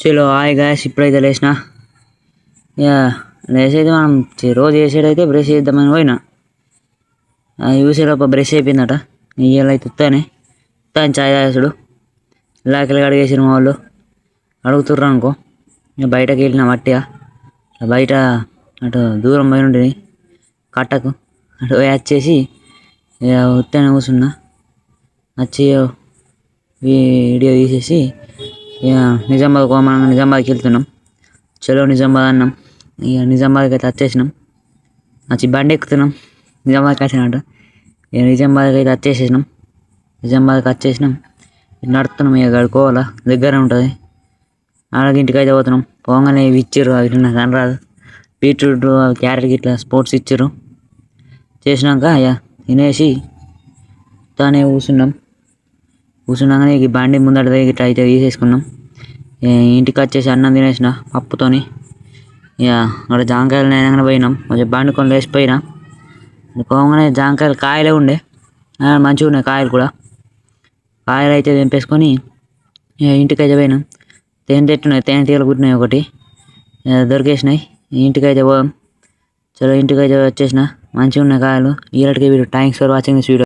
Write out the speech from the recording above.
చలో hi guys, ఇప్పుడైతే లేచిన. ఇక లేచైతే మనం రోజు చేసేటైతే బ్రష్ చేద్దామని పోయినా. చూసేలోపు బ్రష్ అయిపోయిందట. ఇవాళ అయితే ఉత్తానే చాయ్ తాగేసుడు. ఇలాకలు అడిగేసారు మా వాళ్ళు, అడుగుతుర్రు అనుకో. ఇక బయటకు వెళ్ళిన మట్టిగా బయట అటు దూరం పోయి ఉంటుంది కట్టకు, అటు పోయి వచ్చేసి ఇక ఉత్తానే కూర్చున్నా. వచ్చి వీడియో తీసేసి ఇక నిజామాబాద్ కోమనంగా నిజామాబాద్కి వెళ్తున్నాం. చలో నిజామాబాద్ అన్నాం. ఇక నిజామాబాద్కి అయితే వచ్చేసినాం. వచ్చి బండి ఎక్కుతున్నాం. నిజామాబాద్కి వచ్చినట్టు ఇక నిజామాబాద్కి అయితే వచ్చేసేసినాం. నిజామాబాద్కి వచ్చేసినాం. నడుస్తున్నాం. ఇక గడుకోవాలా, దగ్గర ఉంటుంది. అలాగే ఇంటికి అయితే పోతున్నాం. పోగానే ఇవి ఇచ్చారు, అవి నాకు అనరాదు. బీట్రూట్ క్యారెట్ ఇట్లా స్పోర్ట్స్ ఇచ్చారు. చేసినాక ఇక తినేసి తానే కూర్చున్నాగానే ఈ బండి ముందట ఇట్లా అయితే తీసేసుకున్నాం. ఇంటికి వచ్చేసి అన్నం తినేసిన పప్పుతోని. ఇక అక్కడ జాంకాయలు నేనగానే పోయినాం. కొంచెం బండి కొని లేచిపోయినా. పోగానే జాంకాయలు కాయలే ఉండే, మంచిగా ఉన్నాయి కాయలు కూడా. కాయలు అయితే తెంపేసుకొని ఇక ఇంటికి అయితే పోయినాం. తేనె తీగలు కుట్టినాయి ఒకటి, దొరికేసినాయి. ఇంటికి అయితే పోయాం. చలో ఇంటికి అయితే వచ్చేసిన. మంచిగా ఉన్నాయి కాయలు. Video thanks for watching this video.